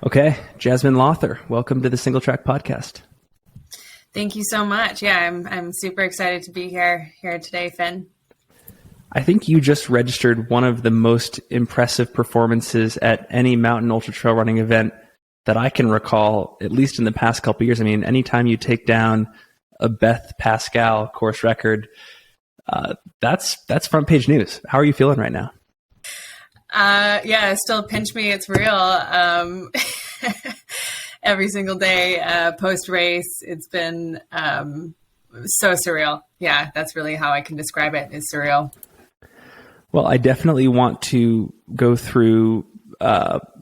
Okay, Jazmine Lowther, welcome to the Single Track Podcast. Thank you so much. Yeah, I'm super excited to be here today, Finn. I think you just registered one of the most impressive performances at any mountain ultra trail running event that I can recall, at least in the past couple of years. I mean, anytime you take down a Beth Pascal course record, that's front page news. How are you feeling right now? Yeah, still pinch me. It's real. Every single day post race, it's been so surreal. Yeah, that's really how I can describe it. It's surreal. Well, I definitely want to go through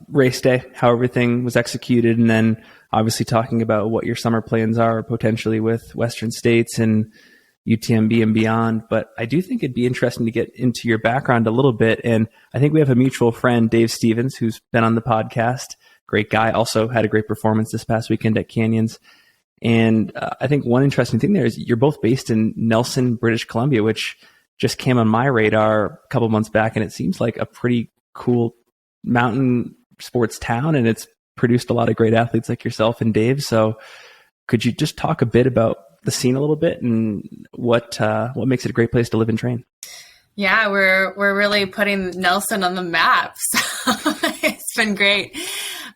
race day, how everything was executed, and then obviously talking about what your summer plans are potentially with Western States and UTMB and beyond. But I do think it'd be interesting to get into your background a little bit. And I think we have a mutual friend, Dave Stevens, who's been on the podcast. Great guy. Also had a great performance this past weekend at Canyons. And I think one interesting thing there is you're both based in Nelson, British Columbia, which just came on my radar a couple months back. And it seems like a pretty cool mountain sports town. And it's produced a lot of great athletes like yourself and Dave. So could you just talk a bit about the scene a little bit and what makes it a great place to live and train? Yeah, we're really putting Nelson on the map. So it's been great.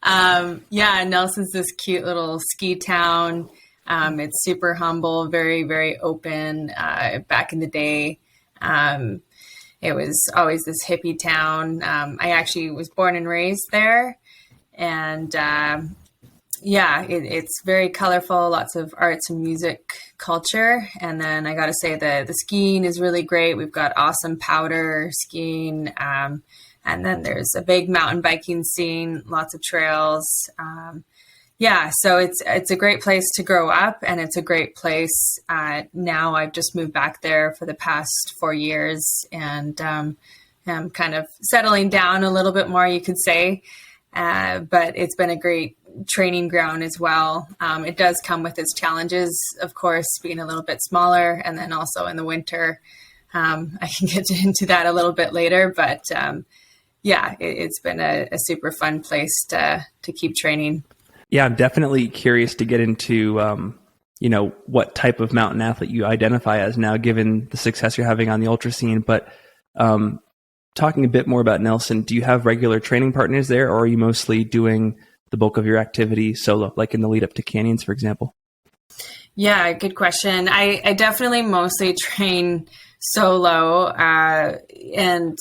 Yeah, Nelson's this cute little ski town. It's super humble, very, very open. Back in the day, it was always this hippie town. I actually was born and raised there. And yeah, it's very colorful, lots of arts and music culture. And then I got to say the skiing is really great. We've got awesome powder skiing. And then there's a big mountain biking scene, lots of trails. Yeah, so it's a great place to grow up, and it's a great place. Now I've just moved back there for the past 4 years, and I'm kind of settling down a little bit more, you could say. But it's been a great training ground as well. It does come with its challenges, of course, being a little bit smaller, and then also in the winter. I can get into that a little bit later, but yeah, it's been a super fun place to keep training. Yeah, I'm definitely curious to get into, what type of mountain athlete you identify as now, given the success you're having on the ultra scene. But talking a bit more about Nelson, do you have regular training partners there, or are you mostly doing the bulk of your activity solo, like in the lead up to Canyons, for example? Yeah, good question. I definitely mostly train solo, and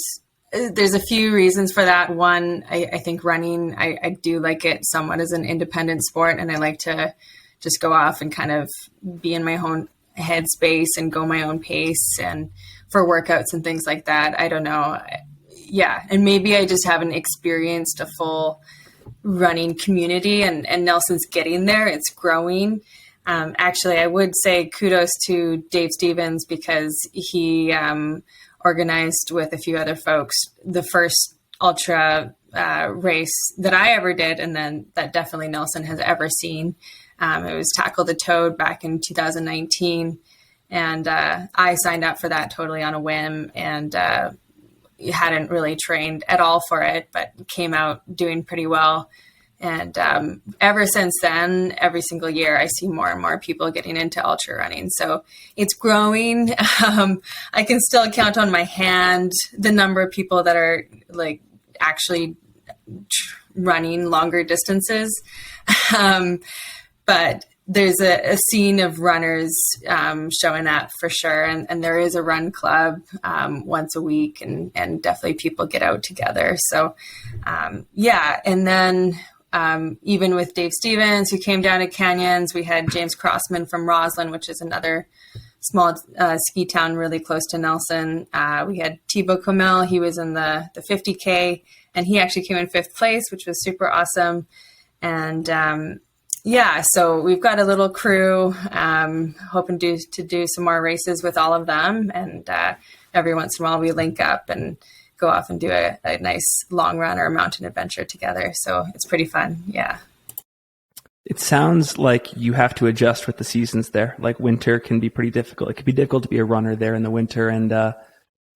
there's a few reasons for that. One, I think running, I do like it somewhat as an independent sport, and I like to just go off and kind of be in my own headspace and go my own pace, and for workouts and things like that. I don't know. Yeah. And maybe I just haven't experienced a full running community, and Nelson's getting there. It's growing. Actually, I would say kudos to Dave Stevens, because he organized with a few other folks the first ultra race that I ever did, and then that definitely Nelson has ever seen. It was Tackle the Toad back in 2019. And I signed up for that totally on a whim, and hadn't really trained at all for it, but came out doing pretty well. And ever since then, every single year, I see more and more people getting into ultra running. So it's growing. I can still count on my hand the number of people that are like actually running longer distances. But there's a scene of runners showing up for sure. And there is a run club once a week, and definitely people get out together. So yeah. And then even with Dave Stevens, who came down to Canyons, we had James Crossman from Roslyn, which is another small ski town really close to Nelson. We had Thibaut Comel. He was in the 50K, and he actually came in 5th place, which was super awesome. And yeah, so we've got a little crew, hoping to do some more races with all of them. And every once in a while we link up and go off and do a nice long run or a mountain adventure together. So it's pretty fun. Yeah. It sounds like you have to adjust with the seasons there. Like winter can be pretty difficult. It can be difficult to be a runner there in the winter. And so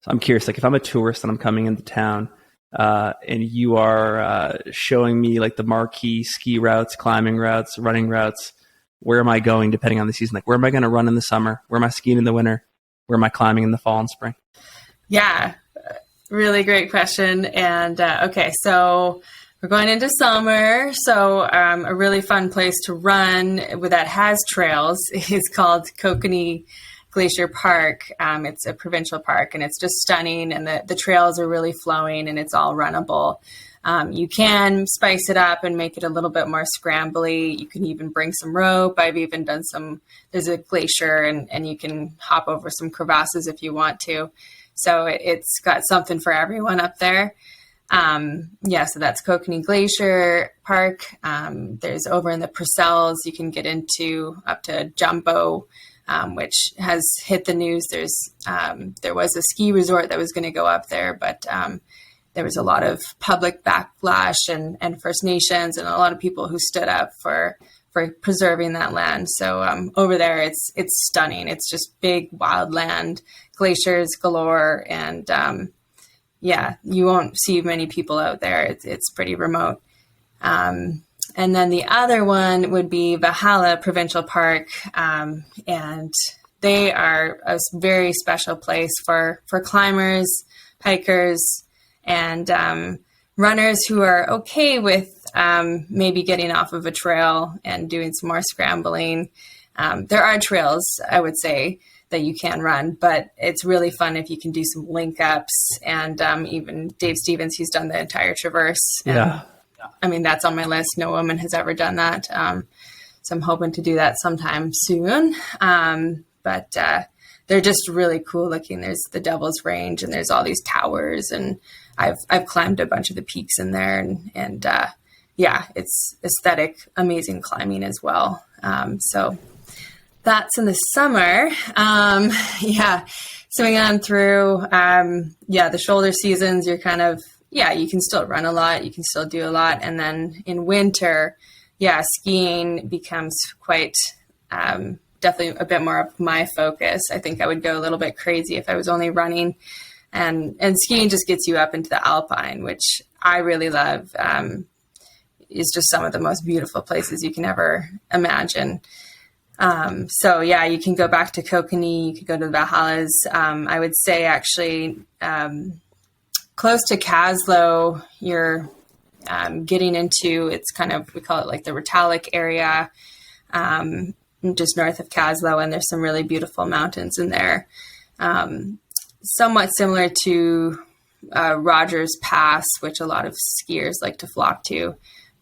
I'm curious, like if I'm a tourist and I'm coming into town, and you are showing me like the marquee ski routes, climbing routes, running routes. Where am I going depending on the season? Like, where am I going to run in the summer? Where am I skiing in the winter? Where am I climbing in the fall and spring? Yeah, really great question. And okay, so we're going into summer. So a really fun place to run that has trails is called Kokanee Glacier Park. It's a provincial park, and it's just stunning. And the trails are really flowing, and it's all runnable. You can spice it up and make it a little bit more scrambly. You can even bring some rope. I've even done there's a glacier and you can hop over some crevasses if you want to. So it's got something for everyone up there. So that's Kokanee Glacier Park. There's over in the Purcells, you can get into up to Jumbo, which has hit the news. There was a ski resort that was going to go up there, but there was a lot of public backlash and First Nations and a lot of people who stood up for preserving that land. So over there, it's stunning. It's just big wild land, glaciers galore, and you won't see many people out there. It's pretty remote. And then the other one would be Valhalla Provincial Park, and they are a very special place for climbers, hikers, and runners who are okay with maybe getting off of a trail and doing some more scrambling. There are trails, I would say, that you can run, but it's really fun if you can do some link ups. And even Dave Stevens, he's done the entire Traverse. Yeah. I mean, that's on my list. No woman has ever done that. So I'm hoping to do that sometime soon. But they're just really cool looking. There's the Devil's Range, and there's all these towers, and I've climbed a bunch of the peaks in there, and it's aesthetic, amazing climbing as well. So that's in the summer. Swing on through, the shoulder seasons, you're kind of, you can still run a lot, you can still do a lot. And then in winter, skiing becomes quite, definitely a bit more of my focus. I think I would go a little bit crazy if I was only running, and skiing just gets you up into the Alpine, which I really love. Is just some of the most beautiful places you can ever imagine. You can go back to Kokanee, you could go to the Valhallas. I would say actually, close to Kaslo, you're getting into, it's kind of, we call it like the Retallick area, just north of Kaslo, and there's some really beautiful mountains in there. Somewhat similar to Rogers Pass, which a lot of skiers like to flock to.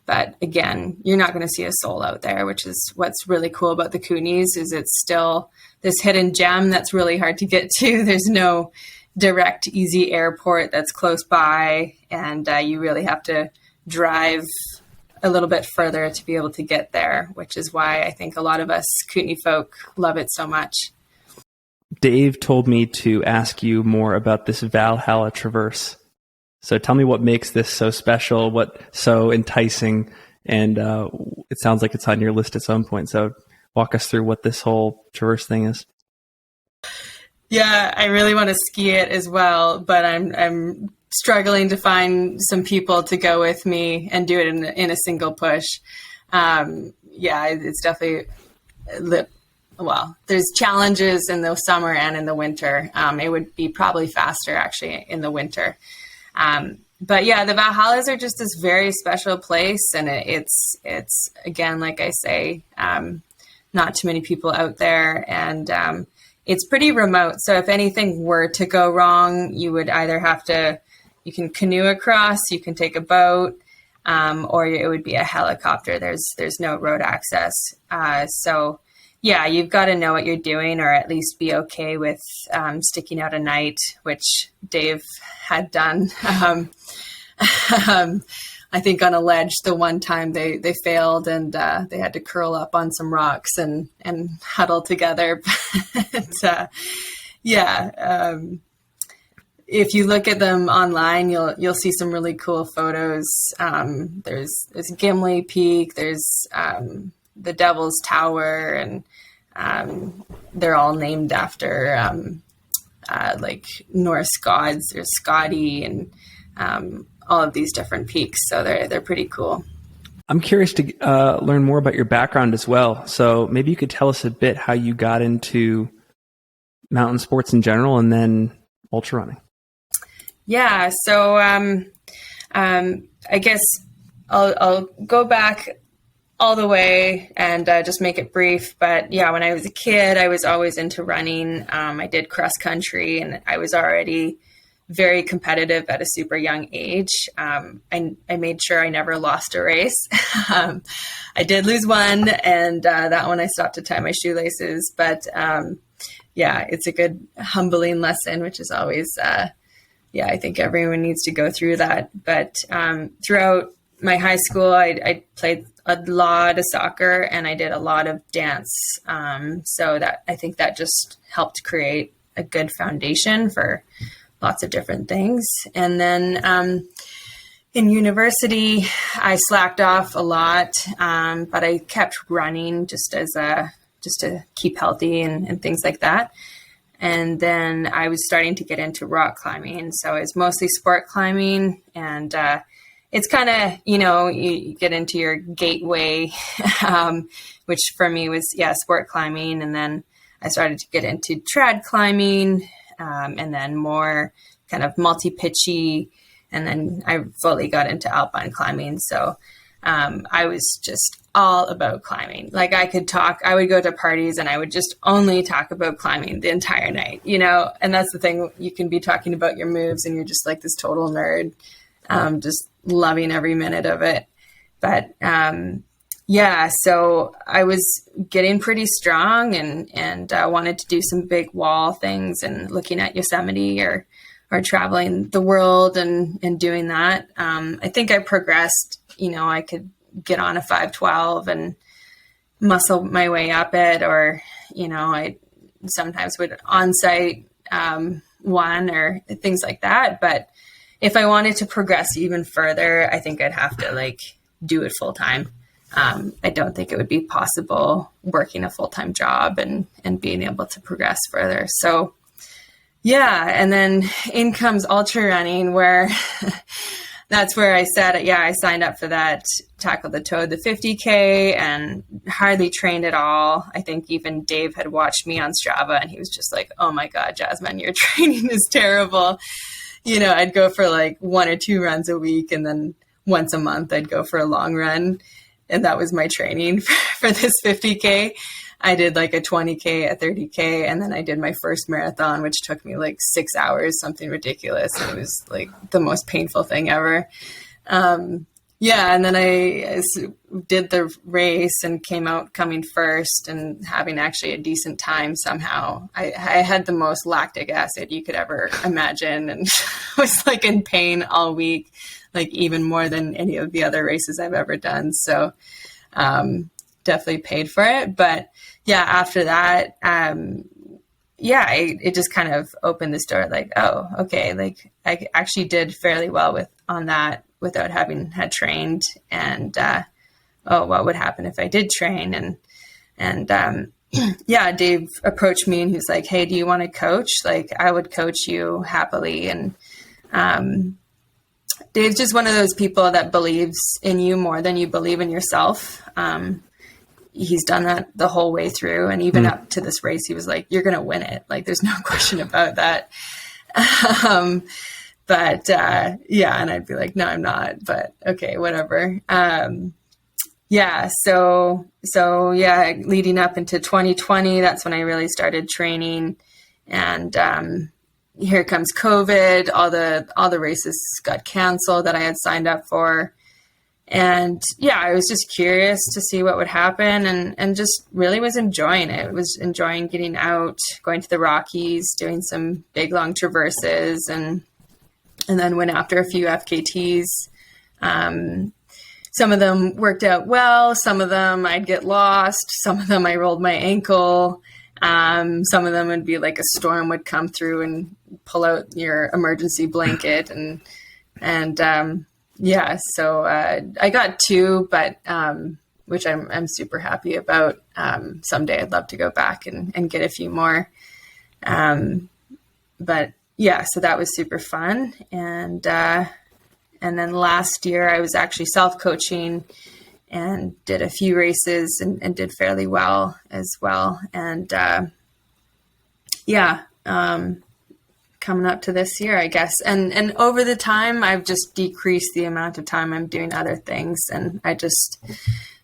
But again, you're not going to see a soul out there, which is what's really cool about the Kootenays, is it's still this hidden gem that's really hard to get to. There's no direct, easy airport that's close by, and you really have to drive a little bit further to be able to get there, which is why I think a lot of us Kootenay folk love it so much. Dave told me to ask you more about this Valhalla Traverse. So tell me what makes this so special, what so enticing, and it sounds like it's on your list at some point. So walk us through what this whole Traverse thing is. Yeah, I really want to ski it as well, but I'm struggling to find some people to go with me and do it in a single push. It's definitely, there's challenges in the summer and in the winter. It would be probably faster actually in the winter. The Valhallas are just this very special place, and it's again, like I say, not too many people out there, and it's pretty remote. So if anything were to go wrong, you would either you can canoe across, you can take a boat, or it would be a helicopter. There's no road access. You've got to know what you're doing, or at least be okay with sticking out a night, which Dave had done. I think on a ledge, the one time they failed, and they had to curl up on some rocks and huddle together. If you look at them online, you'll see some really cool photos. There's Gimli Peak, there's the Devil's Tower, and they're all named after like Norse gods. There's Skadi, and all of these different peaks. So they're pretty cool. I'm curious to learn more about your background as well. So maybe you could tell us a bit how you got into mountain sports in general and then ultra running. Yeah. So I guess I'll go back all the way and just make it brief. But yeah, when I was a kid, I was always into running. I did cross country, and I was already very competitive at a super young age. I made sure I never lost a race. I did lose one, and that one I stopped to tie my shoelaces. But yeah, it's a good humbling lesson, which is always, I think everyone needs to go through that. But throughout my high school, I played a lot of soccer and I did a lot of dance. So that I think that just helped create a good foundation for lots of different things. And then in university, I slacked off a lot, but I kept running just to keep healthy and things like that. And then I was starting to get into rock climbing. So it's mostly sport climbing, and it's kind of, you get into your gateway, which for me was, sport climbing. And then I started to get into trad climbing, and then more kind of multi-pitchy. And then I fully got into alpine climbing. So I was just all about climbing. Like I would go to parties and I would just only talk about climbing the entire night, and that's the thing. You can be talking about your moves and you're just like this total nerd, just loving every minute of it. But so I was getting pretty strong and wanted to do some big wall things and looking at Yosemite or traveling the world and doing that. I think I progressed, I could get on a 512 and muscle my way up it, or, I sometimes would on-site one or things like that. But if I wanted to progress even further, I think I'd have to do it full time. I don't think it would be possible working a full-time job and being able to progress further. So yeah. And then in comes ultra running, where that's where I said, I signed up for that, Tackle the Toad, the 50K, and hardly trained at all. I think even Dave had watched me on Strava and he was just like, oh my God, Jazmine, your training is terrible. I'd go for 1 or 2 runs a week, and then once a month I'd go for a long run. And that was my training for this 50K. I did a 20K, a 30K, and then I did my first marathon, which took me 6 hours, something ridiculous. And it was the most painful thing ever. And then I did the race and coming first and having actually a decent time somehow. I had the most lactic acid you could ever imagine, and was in pain all week, even more than any of the other races I've ever done. So definitely paid for it. But yeah, after that, it just kind of opened this door. Oh, okay. I actually did fairly well on that without having had trained. And, what would happen if I did train? And Dave approached me and he was like, hey, do you want to coach? I would coach you happily. And, Dave's just one of those people that believes in you more than you believe in yourself. He's done that the whole way through. And even up to this race, he was like, you're going to win it. There's no question about that. And I'd be like, no, I'm not, but okay, whatever. Leading up into 2020, that's when I really started training. And, here comes COVID. All the races got canceled that I had signed up for. And I was just curious to see what would happen, and just really was enjoying it. Was enjoying getting out, going to the Rockies, doing some big long traverses, and then went after a few FKTs. Some of them worked out well. Some of them I'd get lost. Some of them I rolled my ankle. Some of them would be a storm would come through and pull out your emergency blanket so I got 2, but which I'm super happy about. Someday I'd love to go back and get a few more. So that was super fun. And And then last year I was actually self-coaching and did a few races and did fairly well as well. And coming up to this year, I guess. And over the time, I've just decreased the amount of time I'm doing other things. And I just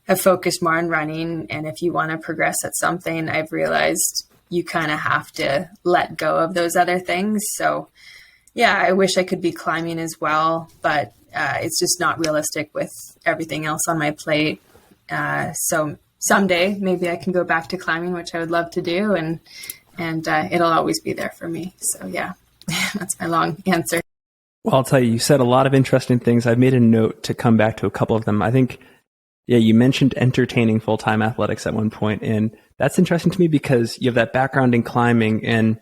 have focused more on running. And if you want to progress at something, I've realized you kind of have to let go of those other things. So yeah, I wish I could be climbing as well, but it's just not realistic with everything else on my plate. So someday maybe I can go back to climbing, which I would love to do. And it'll always be there for me. So yeah, that's my long answer. Well, I'll tell you, you said a lot of interesting things. I've made a note to come back to a couple of them. I think, yeah, you mentioned entertaining full-time athletics at one point, and that's interesting to me because you have that background in climbing, and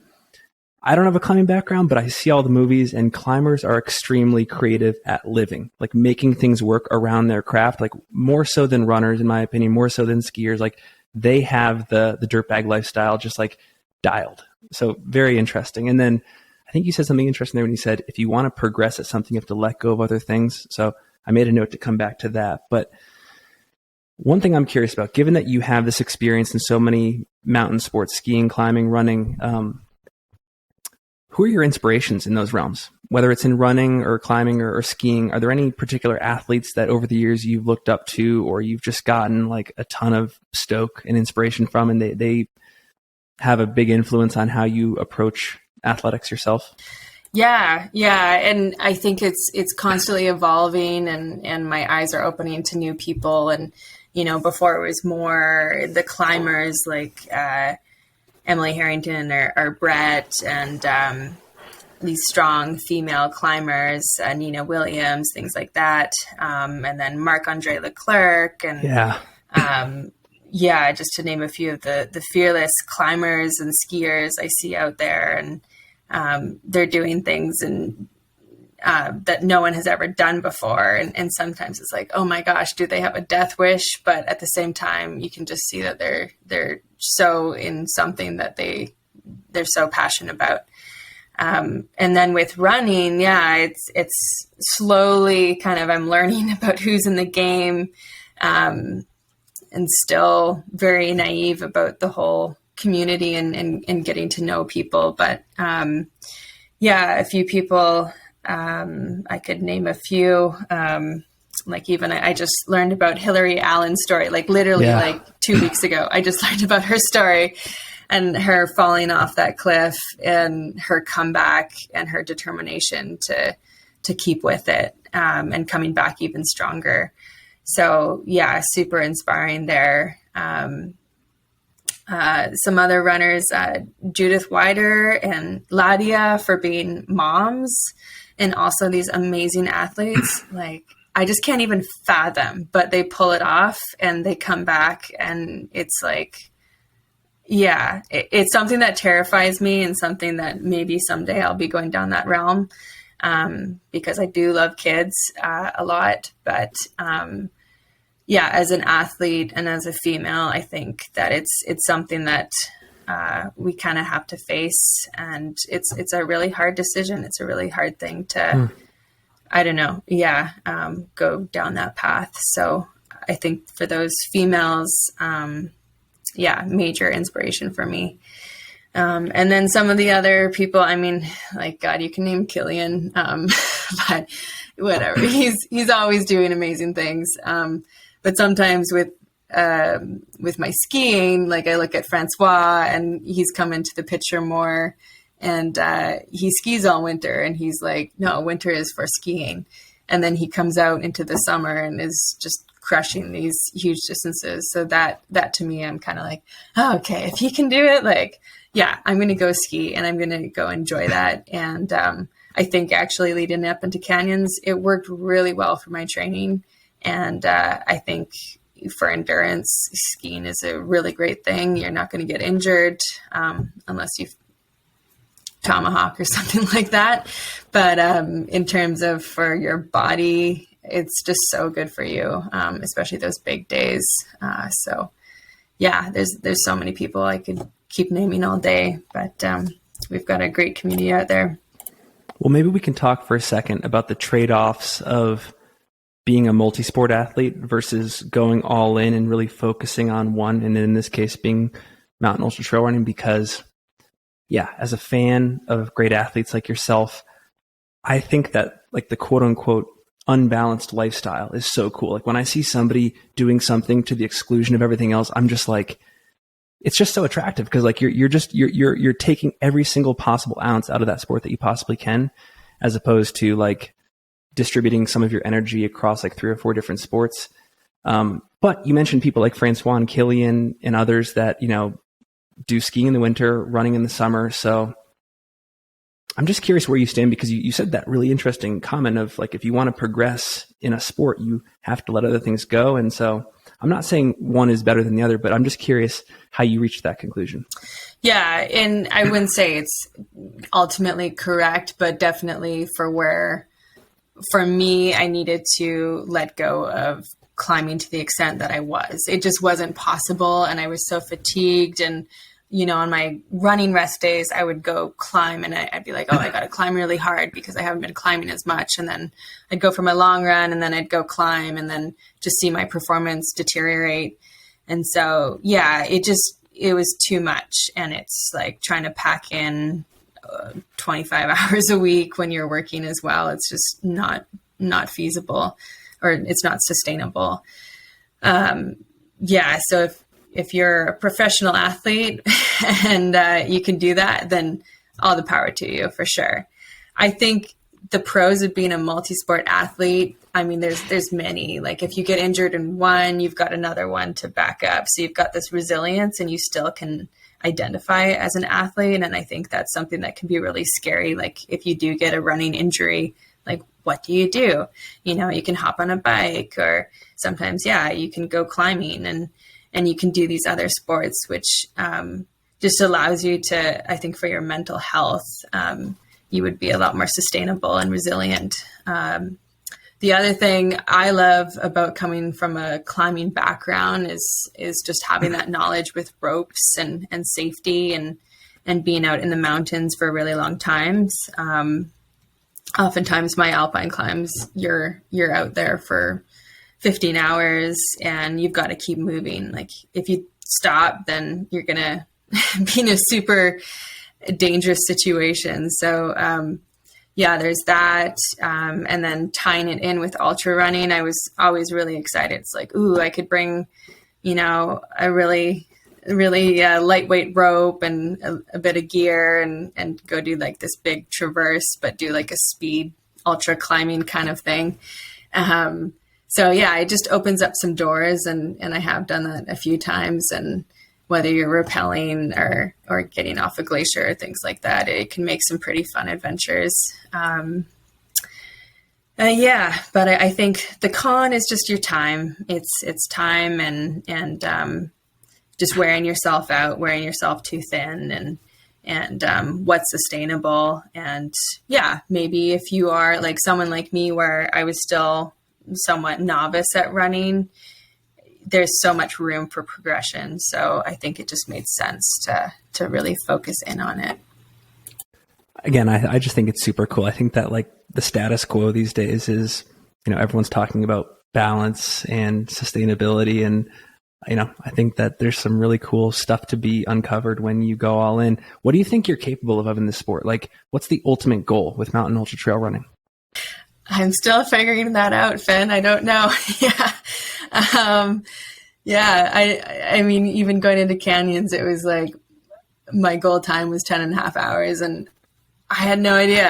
I don't have a climbing background, but I see all the movies, and climbers are extremely creative at living, like making things work around their craft, like more so than runners, in my opinion, more so than skiers. Like they have the dirtbag lifestyle just like dialed. So very interesting. And then I think you said something interesting there when you said, if you want to progress at something, you have to let go of other things. So I made a note to come back to that. But one thing I'm curious about, given that you have this experience in so many mountain sports, skiing, climbing, running, who are your inspirations in those realms? Whether it's in running or climbing or skiing, are there any particular athletes that over the years you've looked up to, or you've just gotten like a ton of stoke and inspiration from, and they have a big influence on how you approach athletics yourself? Yeah. And I think it's constantly evolving, and my eyes are opening to new people. And, before it was more the climbers like Emily Harrington or Brett, and these strong female climbers, Nina Williams, things like that. And then Marc-Andre Leclerc and just to name a few of the fearless climbers and skiers I see out there. And they're doing things that no one has ever done before. And sometimes it's like, oh my gosh, do they have a death wish? But at the same time, you can just see that they're so in something that they're so passionate about. And then with running, it's slowly kind of, I'm learning about who's in the game, and still very naive about the whole community and getting to know people. But a few people, I could name a few, like even I just learned about Hillary Allen's story, like literally like 2 weeks ago. I just learned about her story and her falling off that cliff and her comeback and her determination to keep with it, and coming back even stronger. So yeah, super inspiring there. Some other runners, Judith Wider and Ladia, for being moms and also these amazing athletes. Like I just can't even fathom, but they pull it off and they come back, and it's like, it's something that terrifies me, and something that maybe someday I'll be going down that realm, because I do love kids a lot. But as an athlete and as a female, I think that it's something that we kind of have to face, and it's a really hard decision. It's a really hard thing to, go down that path. So I think for those females, major inspiration for me. And then some of the other people, I mean, like, God, you can name Killian, but whatever, he's always doing amazing things. But sometimes with my skiing, like I look at Francois, and he's come into the picture more, and he skis all winter, and he's like, no, winter is for skiing. And then he comes out into the summer and is just crushing these huge distances. So that to me, I'm kind of like, oh, okay, if he can do it, like, yeah, I'm going to go ski and I'm going to go enjoy that. And I think actually leading up into canyons, it worked really well for my training. And I think for endurance, skiing is a really great thing. You're not going to get injured unless you tomahawk or something like that. But in terms of for your body, it's just so good for you, especially those big days. So yeah, there's so many people I could keep naming all day, but we've got a great community out there. Well, maybe we can talk for a second about the trade-offs of being a multi-sport athlete versus going all in and really focusing on one. And in this case, being mountain ultra trail running, because yeah, as a fan of great athletes like yourself, I think that like the quote unquote unbalanced lifestyle is so cool. Like when I see somebody doing something to the exclusion of everything else, I'm just like, it's just so attractive because like you're taking every single possible ounce out of that sport that you possibly can, as opposed to like distributing some of your energy across like 3 or 4 different sports. But you mentioned people like Francois and Killian and others that, you know, do skiing in the winter, running in the summer. So I'm just curious where you stand, because you said that really interesting comment of like, if you want to progress in a sport, you have to let other things go. And so I'm not saying one is better than the other, but I'm just curious how you reached that conclusion. Yeah. And I wouldn't say it's ultimately correct, but definitely for me, I needed to let go of climbing to the extent that I was. It just wasn't possible. And I was so fatigued. And, you know, on my running rest days, I would go climb and I'd be like, oh, I got to climb really hard because I haven't been climbing as much. And then I'd go for my long run and then I'd go climb and then just see my performance deteriorate. And so, yeah, it was too much. And it's like trying to pack in 25 hours a week when you're working as well. It's just not feasible, or it's not sustainable. Yeah. So if you're a professional athlete and you can do that, then all the power to you for sure. I think the pros of being a multi-sport athlete, I mean, there's many. Like if you get injured in one, you've got another one to back up. So you've got this resilience and you still can identify as an athlete. And I think that's something that can be really scary. Like if you do get a running injury, like what do? You know, you can hop on a bike, or sometimes, yeah, you can go climbing and you can do these other sports, which just allows you to, I think for your mental health, you would be a lot more sustainable and resilient. The other thing I love about coming from a climbing background is just having that knowledge with ropes and safety and being out in the mountains for really long times. Oftentimes my alpine climbs, you're out there for 15 hours and you've got to keep moving. Like if you stop, then you're going to be in a super dangerous situation. So, yeah, there's that. And then tying it in with ultra running, I was always really excited. It's like, ooh, I could bring, you know, a really lightweight rope and a bit of gear and go do like this big traverse, but do like a speed ultra climbing kind of thing. So yeah, it just opens up some doors and I have done that a few times. And whether you're rappelling or getting off a glacier or things like that, it can make some pretty fun adventures. Yeah, but I think the con is just your time. It's time and just wearing yourself out, wearing yourself too thin and what's sustainable. And yeah, maybe if you are like someone like me where I was still somewhat novice at running, there's so much room for progression. So I think it just made sense to really focus in on it. Again, I just think it's super cool. I think that like the status quo these days is, you know, everyone's talking about balance and sustainability. And, you know, I think that there's some really cool stuff to be uncovered when you go all in. What do you think you're capable of in this sport? Like, what's the ultimate goal with mountain ultra trail running? I'm still figuring that out, Finn. I don't know. Yeah. Yeah. I mean, even going into canyons, it was like my goal time was 10 and a half hours. And I had no idea.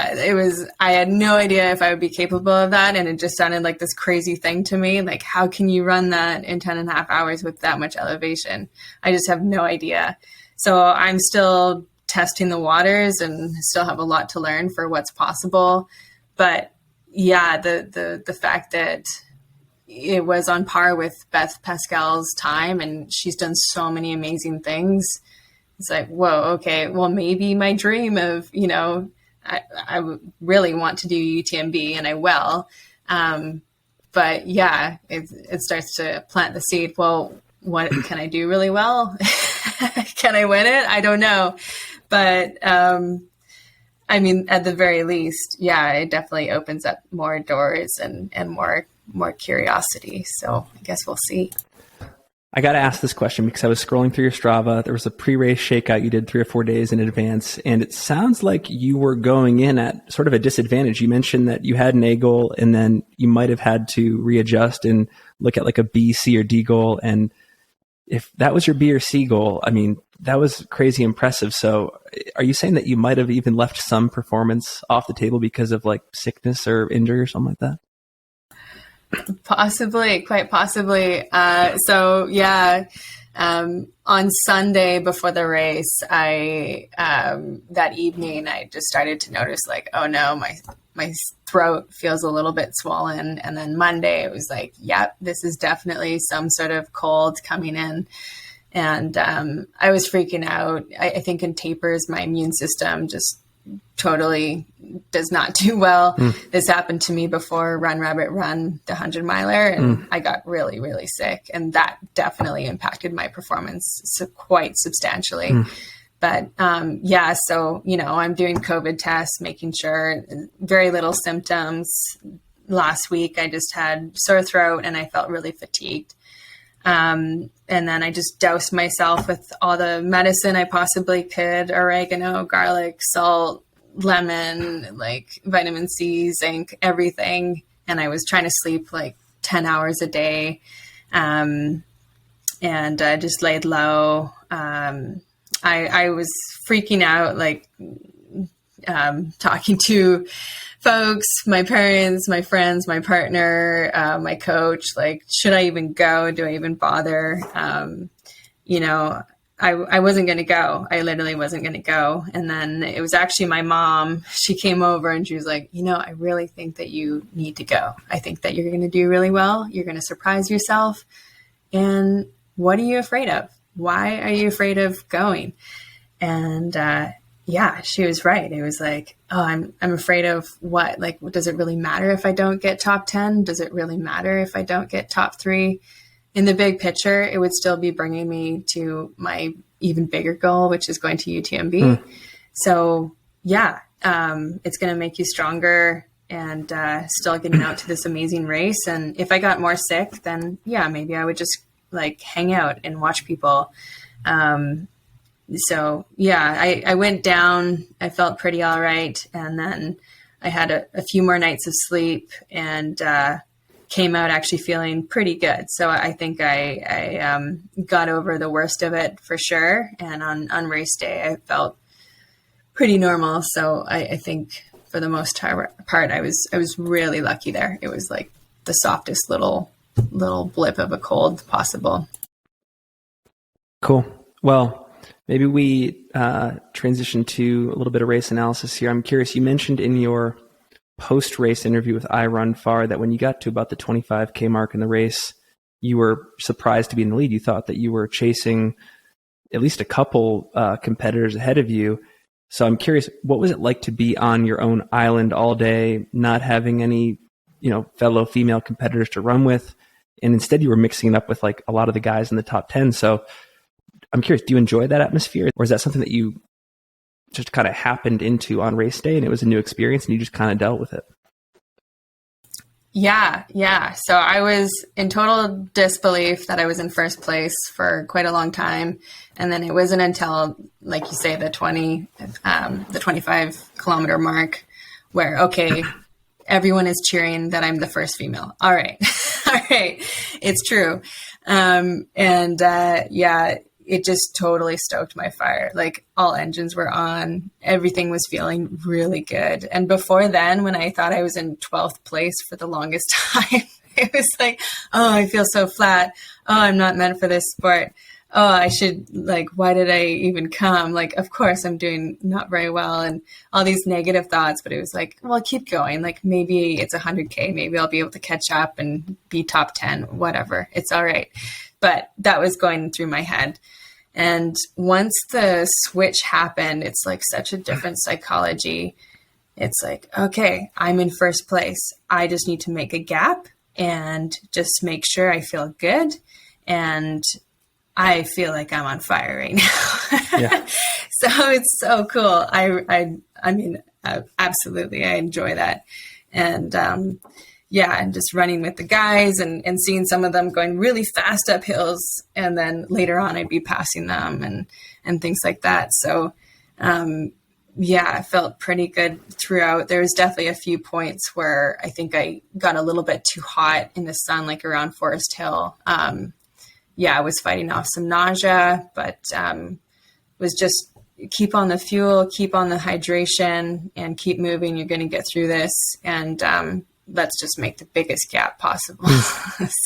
I had no idea if I would be capable of that. And it just sounded like this crazy thing to me. Like, how can you run that in 10 and a half hours with that much elevation? I just have no idea. So I'm still testing the waters and still have a lot to learn for what's possible. But yeah, the fact that it was on par with Beth Pascal's time and she's done so many amazing things. It's like, whoa, okay, well, maybe my dream of, you know, I really want to do UTMB and I will. But yeah, it starts to plant the seed. Well, what can I do really well? Can I win it? I don't know. But I mean, at the very least, yeah, it definitely opens up more doors and more curiosity. So I guess we'll see. I got to ask this question because I was scrolling through your Strava. There was a pre-race shakeout you did 3 or 4 days in advance, and it sounds like you were going in at sort of a disadvantage. You mentioned that you had an A goal, and then you might have had to readjust and look at like a B, C, or D goal. And if that was your B or C goal, I mean, that was crazy impressive. So are you saying that you might have even left some performance off the table because of like sickness or injury or something like that? Possibly, quite possibly. So yeah, on Sunday before the race, that evening, I just started to notice like, oh no, my throat feels a little bit swollen. And then Monday it was like, yep, this is definitely some sort of cold coming in. And, I was freaking out. I think in tapers, my immune system just totally does not do well. This happened to me before Run Rabbit Run, the 100-miler, and I got really, really sick. And that definitely impacted my performance quite substantially. But yeah, so, I'm doing COVID tests, making sure very little symptoms. Last week, I just had sore throat and I felt really fatigued. And then I just doused myself with all the medicine I possibly could, oregano, garlic, salt, lemon, like vitamin C, zinc, everything. And I was trying to sleep like 10 hours a day. And I just laid low. I was freaking out, like, talking to folks, my parents, my friends, my partner, my coach, like, should I even go? Do I even bother? I wasn't going to go. I literally wasn't going to go. And then it was actually my mom. She came over and she was like, I really think that you need to go. I think that you're going to do really well. You're going to surprise yourself. And what are you afraid of? Why are you afraid of going? And, yeah, she was right. It was like, oh, I'm afraid of what? Like, does it really matter if I don't get top 10? Does it really matter if I don't get top 3? In the big picture, it would still be bringing me to my even bigger goal, which is going to UTMB. So yeah, it's going to make you stronger and still getting out to this amazing race. And if I got more sick, then yeah, maybe I would just like hang out and watch people. So yeah, I went down, I felt pretty all right. And then I had a few more nights of sleep and came out actually feeling pretty good. So I think I got over the worst of it for sure. And on race day, I felt pretty normal. So I think for the most part, I was really lucky there. It was like the softest little blip of a cold possible. Cool. Well, maybe we transition to a little bit of race analysis here. I'm curious, you mentioned in your post-race interview with I Run Far that when you got to about the 25K mark in the race, you were surprised to be in the lead. You thought that you were chasing at least a couple competitors ahead of you. So I'm curious, what was it like to be on your own island all day, not having any, fellow female competitors to run with, and instead you were mixing it up with like a lot of the guys in the top 10. So I'm curious, do you enjoy that atmosphere, or is that something that you just kind of happened into on race day and it was a new experience and you just kind of dealt with it? Yeah. So I was in total disbelief that I was in first place for quite a long time. And then it wasn't until, like you say, the 25 kilometer mark where, okay, everyone is cheering that I'm the first female. All right. All right. It's true. Yeah, it just totally stoked my fire. Like all engines were on, everything was feeling really good. And before then, when I thought I was in 12th place for the longest time, it was like, oh, I feel so flat. Oh, I'm not meant for this sport. Oh, I should, like, why did I even come? Like, of course I'm doing not very well and all these negative thoughts, but it was like, well, keep going. Like maybe it's 100K. Maybe I'll be able to catch up and be top 10, whatever. It's all right. But that was going through my head. And once the switch happened, it's like such a different psychology. It's like, okay, I'm in first place. I just need to make a gap and just make sure I feel good. And I feel like I'm on fire right now. Yeah. So it's so cool. I mean, absolutely. I enjoy that. And, and just running with the guys and seeing some of them going really fast up hills. And then later on I'd be passing them and things like that. So, I felt pretty good throughout. There was definitely a few points where I think I got a little bit too hot in the sun, like around Forest Hill. I was fighting off some nausea, but was just keep on the fuel, keep on the hydration, and keep moving. You're going to get through this. And let's just make the biggest gap possible.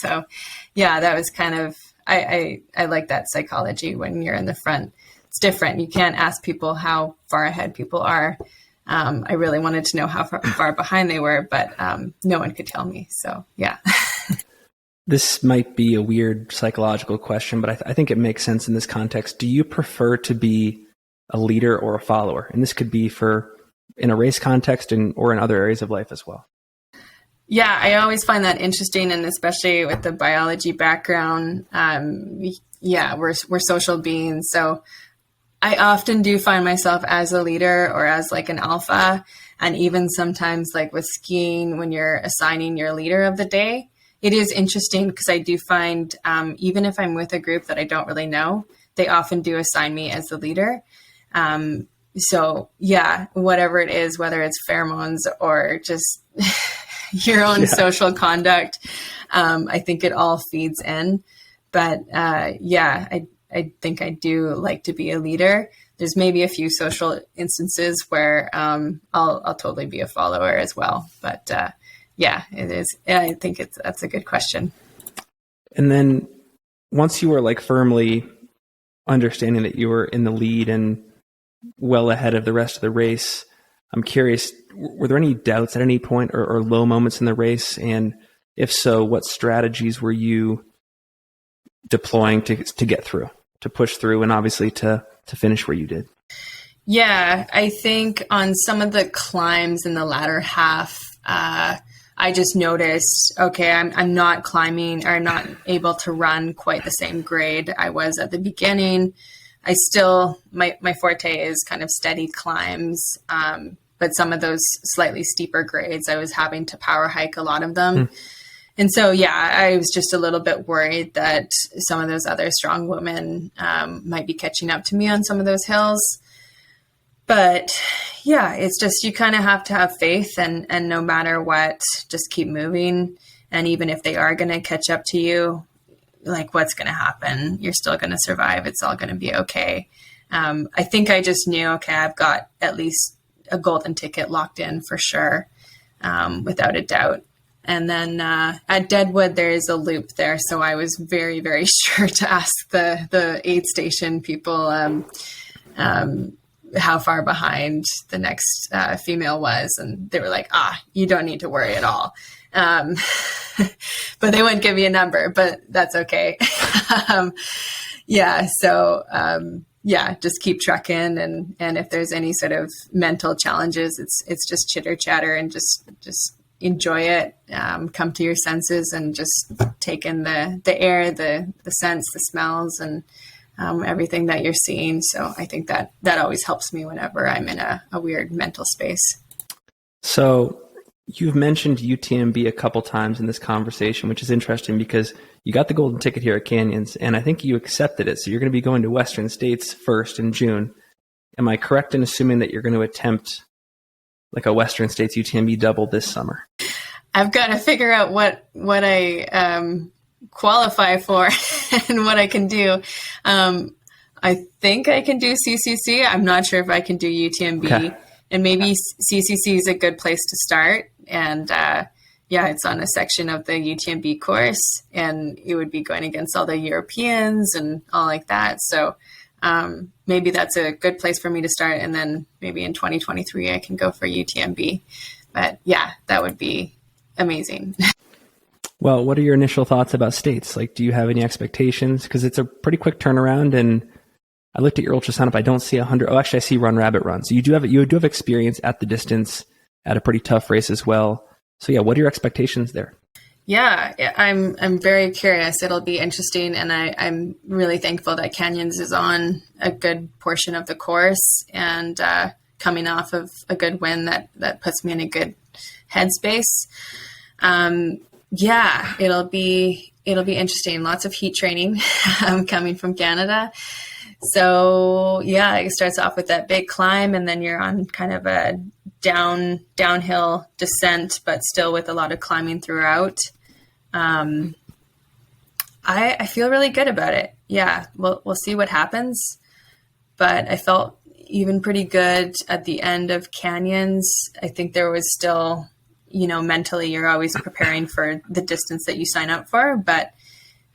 So, that was kind of, I like that psychology when you're in the front. It's different. You can't ask people how far ahead people are. I really wanted to know how far behind they were, but no one could tell me. So, yeah. This might be a weird psychological question, but I think it makes sense in this context. Do you prefer to be a leader or a follower? And this could be in a race context or in other areas of life as well. Yeah, I always find that interesting, and especially with the biology background. We're social beings, so I often do find myself as a leader or as like an alpha. And even sometimes like with skiing, when you're assigning your leader of the day, it is interesting because I do find even if I'm with a group that I don't really know, they often do assign me as the leader. Whatever it is, whether it's pheromones or just your own social conduct, I think it all feeds in. But I think I do like to be a leader. There's maybe a few social instances where I'll totally be a follower as well. But it is. I think that's a good question. And then once you were like firmly understanding that you were in the lead and well ahead of the rest of the race, I'm curious, were there any doubts at any point or low moments in the race? And if so, what strategies were you deploying to get through, to push through, and obviously to finish where you did? Yeah, I think on some of the climbs in the latter half, I just noticed, okay, I'm not climbing, or I'm not able to run quite the same grade I was at the beginning. I still, my forte is kind of steady climbs, but some of those slightly steeper grades, I was having to power hike a lot of them. And so, I was just a little bit worried that some of those other strong women might be catching up to me on some of those hills. But it's just, you kind of have to have faith and no matter what, just keep moving. And even if they are going to catch up to you, like what's going to happen? You're still going to survive. It's all going to be okay. I think I just knew, okay, I've got at least a golden ticket locked in for sure, without a doubt. And then at Deadwood, there is a loop there. So I was very, very sure to ask the aid station people how far behind the next female was. And they were like, you don't need to worry at all. But they wouldn't give me a number, but that's okay. Just keep trucking. And if there's any sort of mental challenges, it's just chitter chatter and just enjoy it, come to your senses and just take in the air, the scents, the smells, and everything that you're seeing. So I think that always helps me whenever I'm in a weird mental space. So you've mentioned UTMB a couple times in this conversation, which is interesting because you got the golden ticket here at Canyons, and I think you accepted it. So you're going to be going to Western States first in June. Am I correct in assuming that you're going to attempt like a Western States UTMB double this summer? I've got to figure out what I qualify for and what I can do. I think I can do CCC. I'm not sure if I can do UTMB. Okay. And maybe CCC is a good place to start. And it's on a section of the UTMB course, and it would be going against all the Europeans and all like that. So maybe that's a good place for me to start. And then maybe in 2023, I can go for UTMB. But that would be amazing. Well, what are your initial thoughts about States? Like, do you have any expectations? Because it's a pretty quick turnaround, and I looked at your ultrasound. I don't see 100. Oh, actually, I see Run Rabbit Run. So you do have experience at the distance at a pretty tough race as well. So what are your expectations there? Yeah, I'm very curious. It'll be interesting, and I'm really thankful that Canyons is on a good portion of the course, and coming off of a good win that puts me in a good headspace. Yeah, it'll be interesting. Lots of heat training coming from Canada. So yeah, it starts off with that big climb, and then you're on kind of a downhill descent, but still with a lot of climbing throughout. I feel really good about it. Yeah, we'll see what happens. But I felt even pretty good at the end of canyons. I think there was still, mentally you're always preparing for the distance that you sign up for, but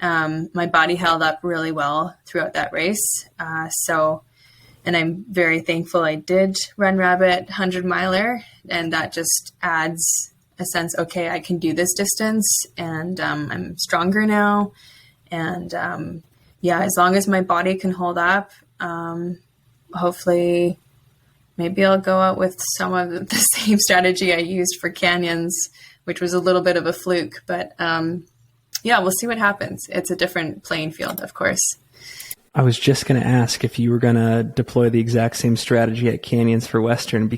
my body held up really well throughout that race. And I'm very thankful I did Run Rabbit 100 miler, and that just adds a sense, okay, I can do this distance, and I'm stronger now. And as long as my body can hold up, hopefully maybe I'll go out with some of the same strategy I used for canyons, which was a little bit of a fluke, but we'll see what happens. It's a different playing field, of course. I was just going to ask if you were going to deploy the exact same strategy at canyons for Western,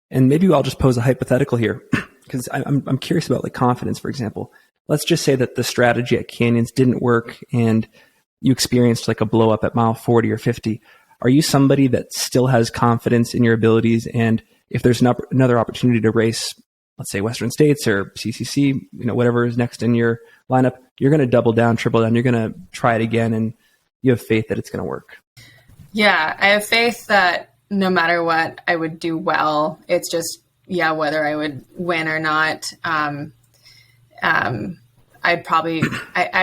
and maybe I'll just pose a hypothetical here, because I'm curious about like confidence, for example. Let's just say that the strategy at canyons didn't work and you experienced like a blow up at mile 40 or 50. Are you somebody that still has confidence in your abilities? And if there's another opportunity to race, let's say Western States or CCC, whatever is next in your lineup, you're going to double down, triple down, you're going to try it again, and you have faith that it's going to work? Yeah, I have faith that no matter what, I would do well. It's just, whether I would win or not. I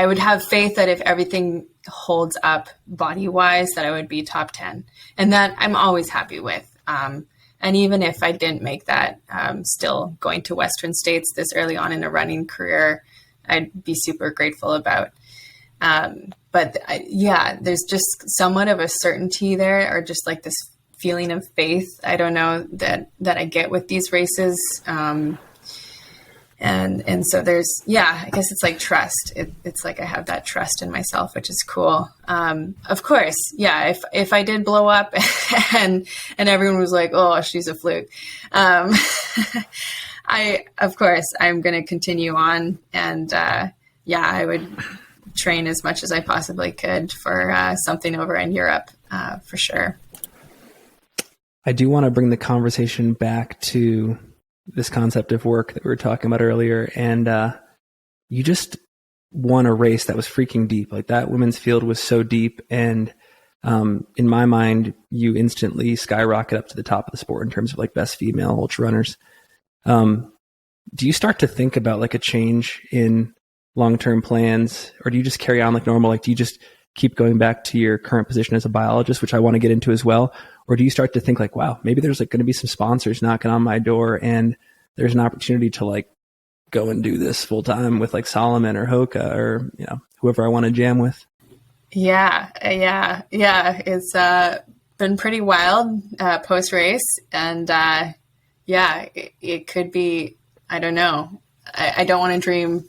would have faith that if everything holds up body-wise, that I would be top 10. And that I'm always happy with. And even if I didn't make that, still going to Western States this early on in a running career, I'd be super grateful about. But there's just somewhat of a certainty there, or just like this feeling of faith, I don't know, that I get with these races. And so there's, I guess it's like trust. It's like I have that trust in myself, which is cool. Of course, if I did blow up and everyone was like, oh, she's a fluke. I'm going to continue on, and I would train as much as I possibly could for something over in Europe, for sure. I do want to bring the conversation back to this concept of work that we were talking about earlier. And you just won a race that was freaking deep. Like, that women's field was so deep. And in my mind, you instantly skyrocket up to the top of the sport in terms of like best female ultra runners. Do you start to think about like a change in long-term plans, or do you just carry on like normal? Like, do you just keep going back to your current position as a biologist, which I want to get into as well? Or do you start to think like, wow, maybe there's like going to be some sponsors knocking on my door and there's an opportunity to like go and do this full time with like Solomon or Hoka or, whoever I want to jam with? Yeah. It's been pretty wild post race, and it could be, I don't know. I don't want to dream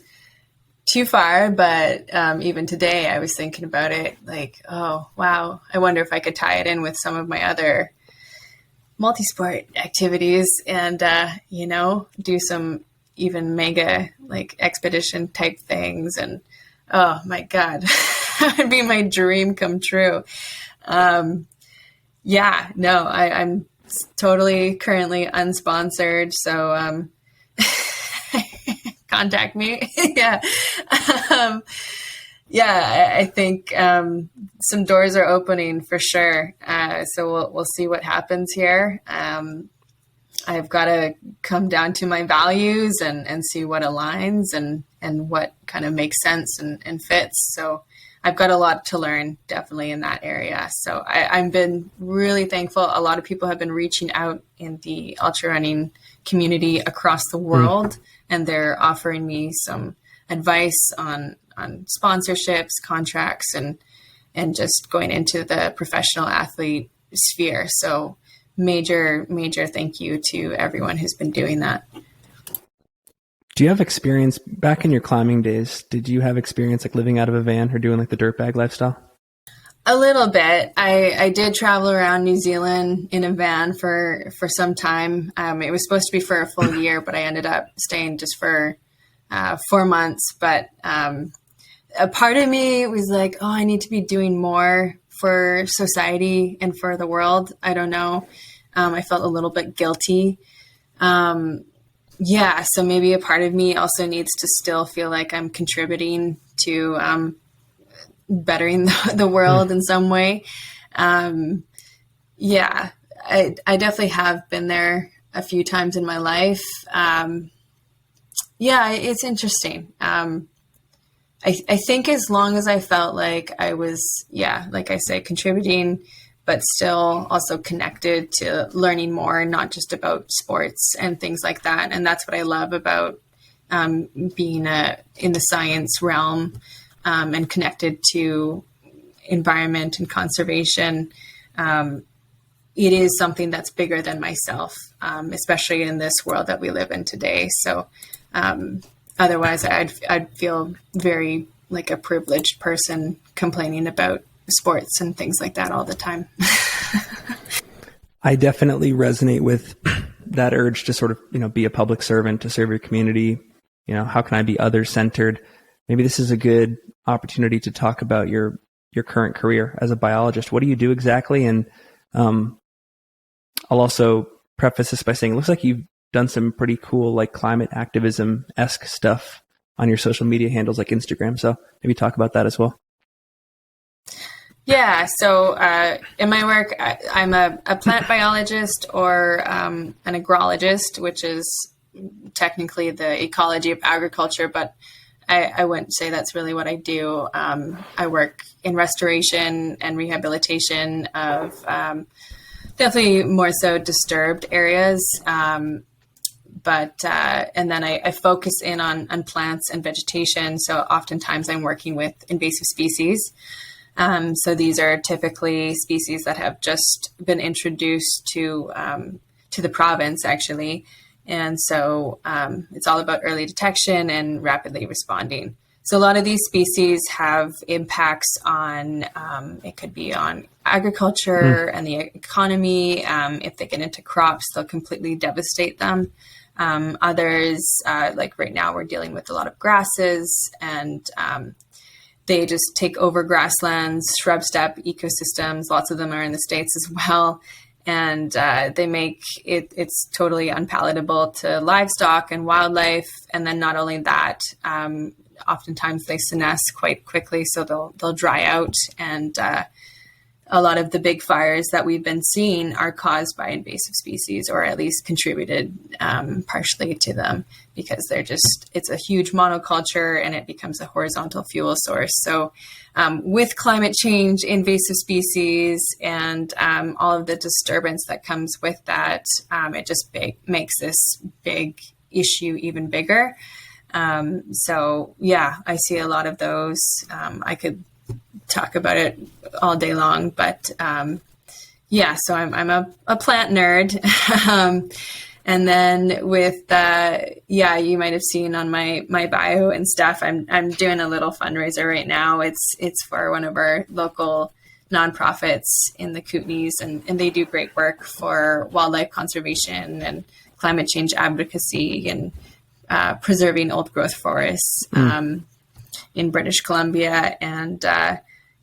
too far, but even today I was thinking about it like, oh, wow, I wonder if I could tie it in with some of my other multi-sport activities and, do some even mega like expedition type things. And oh my God, that would be my dream come true. I'm totally currently unsponsored. So, contact me. I think some doors are opening for sure. So we'll see what happens here. I've got to come down to my values and see what aligns and what kind of makes sense and fits. So I've got a lot to learn definitely in that area. So I've been really thankful. A lot of people have been reaching out in the ultra running community across the world, and they're offering me some advice on sponsorships, contracts, and just going into the professional athlete sphere. So major thank you to everyone who's been doing that. Do you have experience back in your climbing days? Did you have experience like living out of a van or doing like the dirtbag lifestyle? A little bit. I did travel around New Zealand in a van for some time. It was supposed to be for a full year, but I ended up staying just for 4 months. But a part of me was like, oh, I need to be doing more for society and for the world. I don't know. I felt a little bit guilty. Yeah, so maybe a part of me also needs to still feel like I'm contributing to bettering the world in some way. Yeah, I definitely have been there a few times in my life. Yeah, it's interesting. I think as long as I felt like I was, yeah, like I say, contributing, but still also connected to learning more, not just about sports and things like that. And that's what I love about being in the science realm and connected to environment and conservation. It is something that's bigger than myself, especially in this world that we live in today. So otherwise, I'd feel very like a privileged person complaining about sports and things like that all the time. I definitely resonate with that urge to sort of, be a public servant, to serve your community. How can I be other-centered? Maybe this is a good opportunity to talk about your current career as a biologist. What do you do exactly? And I'll also preface this by saying it looks like you've done some pretty cool, like climate activism-esque stuff on your social media handles like Instagram. So maybe talk about that as well. Yeah. So in my work, I'm a plant biologist or an agrologist, which is technically the ecology of agriculture, but I wouldn't say that's really what I do. I work in restoration and rehabilitation of definitely more so disturbed areas. But and then I focus in on plants and vegetation. So oftentimes I'm working with invasive species. So these are typically species that have just been introduced to the province, actually. And so it's all about early detection and rapidly responding. So a lot of these species have impacts on, it could be on agriculture and the economy. If they get into crops, they'll completely devastate them. Others, like right now, we're dealing with a lot of grasses, and they just take over grasslands, shrub steppe ecosystems. Lots of them are in the States as well. And they make it's totally unpalatable to livestock and wildlife. And then not only that, oftentimes they senesce quite quickly, so they'll dry out. And a lot of the big fires that we've been seeing are caused by invasive species, or at least contributed partially to them, because it's a huge monoculture and it becomes a horizontal fuel source. So with climate change, invasive species, and all of the disturbance that comes with that, it just makes this big issue even bigger. So yeah, I see a lot of those. I could talk about it all day long, but yeah, so I'm a plant nerd. And then with yeah, you might have seen on my bio and stuff, I'm doing a little fundraiser right now. It's for one of our local nonprofits in the Kootenays, and they do great work for wildlife conservation and climate change advocacy and preserving old growth forests in British Columbia. And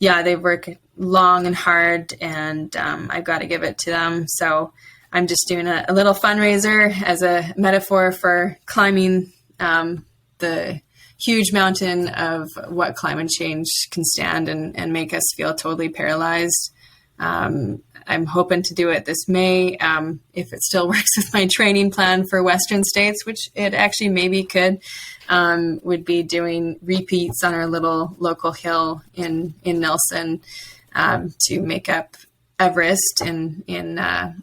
yeah, they work long and hard, and I've got to give it to them. So I'm just doing a little fundraiser as a metaphor for climbing the huge mountain of what climate change can stand and make us feel totally paralyzed. I'm hoping to do it this May, if it still works with my training plan for Western States, which it actually maybe could, would be doing repeats on our little local hill in Nelson to make up Everest in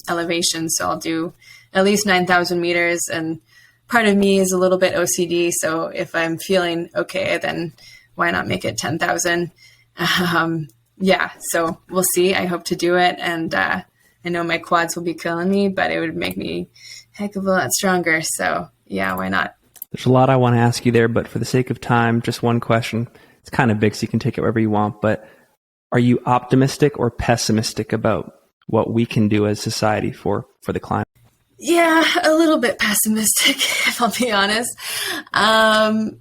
elevation. So I'll do at least 9,000 meters, and part of me is a little bit OCD. So if I'm feeling okay, then why not make it 10,000? Yeah, so we'll see. I hope to do it. And I know my quads will be killing me, but it would make me a heck of a lot stronger. So yeah, why not? There's a lot I want to ask you there, but for the sake of time, just one question. It's kind of big, so you can take it wherever you want. But are you optimistic or pessimistic about what we can do as society for the climate? Yeah, a little bit pessimistic, if I'll be honest. I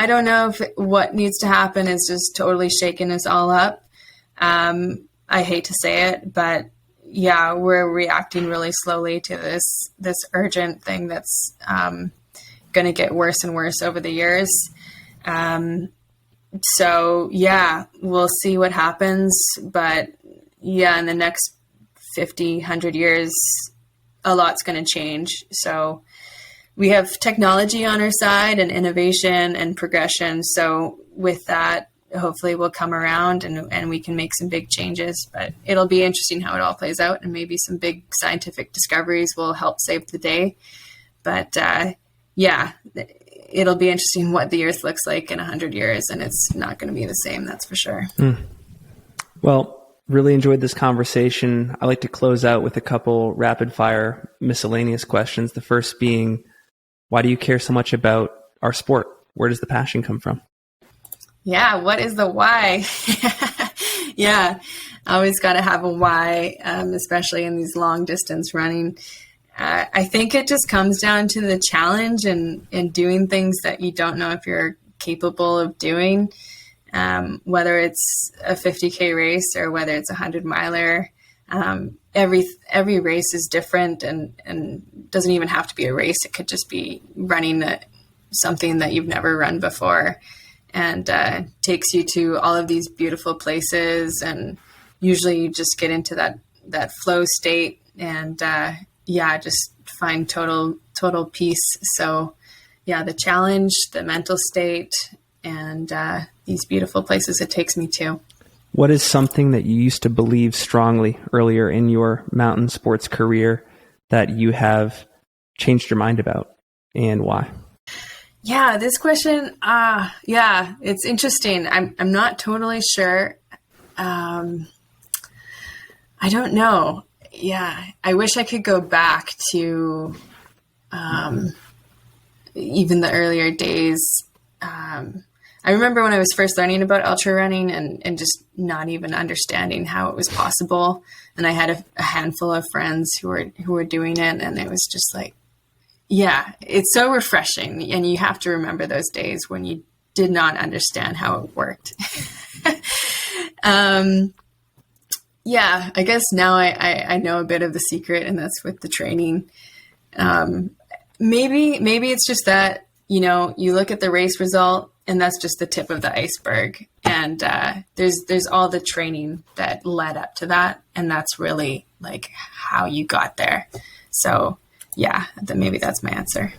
don't know if what needs to happen is just totally shaking us all up. I hate to say it, but yeah, we're reacting really slowly to this urgent thing that's going to get worse and worse over the years. So yeah, we'll see what happens. But yeah, in the next 50, 100 years, a lot's going to change. So we have technology on our side and innovation and progression. So with that, hopefully we'll come around and we can make some big changes. But it'll be interesting how it all plays out, and maybe some big scientific discoveries will help save the day. But yeah, it'll be interesting what the Earth looks like in 100 years, and it's not going to be the same, that's for sure. Well, really enjoyed this conversation. I like to close out with a couple rapid fire miscellaneous questions. The first being, why do you care so much about our sport? Where does the passion come from? Yeah, what is the why? Yeah, always got to have a why, especially in these long distance running. I think it just comes down to the challenge and doing things that you don't know if you're capable of doing, whether it's a 50K race or whether it's a 100-miler. Every race is different and doesn't even have to be a race. It could just be running something that you've never run before, and takes you to all of these beautiful places. And usually you just get into that flow state and just find total peace. So yeah, the challenge, the mental state, and these beautiful places it takes me to. What is something that you used to believe strongly earlier in your mountain sports career that you have changed your mind about, and why? Yeah, this question, it's interesting. I'm not totally sure. I don't know. Yeah, I wish I could go back to even the earlier days. I remember when I was first learning about ultra running and just not even understanding how it was possible. And I had a handful of friends who were doing it, and it was just like, yeah, it's so refreshing. And you have to remember those days when you did not understand how it worked. Yeah, I guess now I know a bit of the secret, and that's with the training. Maybe it's just that, you look at the race result and that's just the tip of the iceberg. And there's all the training that led up to that. And that's really like how you got there. So yeah, maybe that's my answer.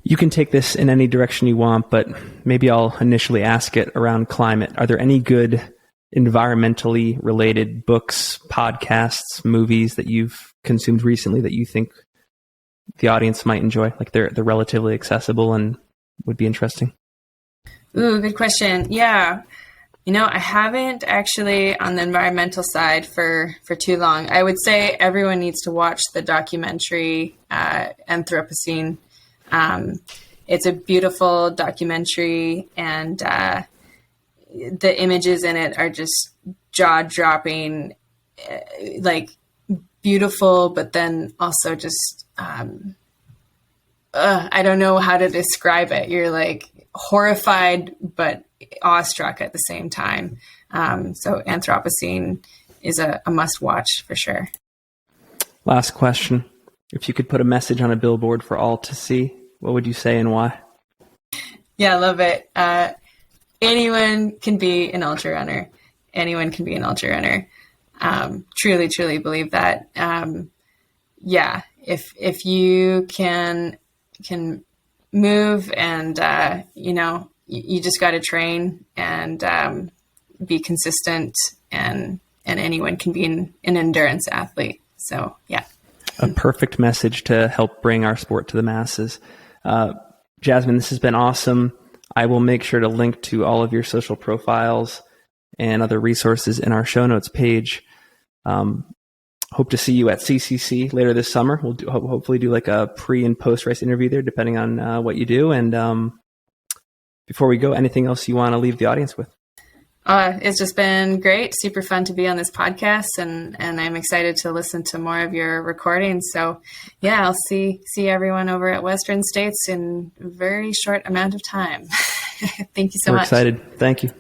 You can take this in any direction you want, but maybe I'll initially ask it around climate. Are there any good environmentally related books, podcasts, movies that you've consumed recently that you think the audience might enjoy? Like they're relatively accessible and would be interesting. Ooh, good question. Yeah. I haven't actually on the environmental side for too long. I would say everyone needs to watch the documentary Anthropocene. It's a beautiful documentary, and the images in it are just jaw-dropping, like beautiful, but then also just I don't know how to describe it. You're like horrified but awestruck at the same time. So Anthropocene is a must-watch for sure. Last question. If you could put a message on a billboard for all to see, what would you say and why? Yeah, I love it. Anyone can be an ultra runner. Anyone can be an ultra runner. Truly, truly believe that. Yeah, if you can move and, you just got to train and be consistent, and anyone can be an endurance athlete. So, yeah. A perfect message to help bring our sport to the masses. Jazmine, this has been awesome. I will make sure to link to all of your social profiles and other resources in our show notes page. Hope to see you at CCC later this summer. We'll hopefully do like a pre and post race interview there, depending on what you do. And before we go, anything else you want to leave the audience with? It's just been great. Super fun to be on this podcast, and I'm excited to listen to more of your recordings. So yeah, I'll see everyone over at Western States in a very short amount of time. Thank you so much. We're excited. Thank you.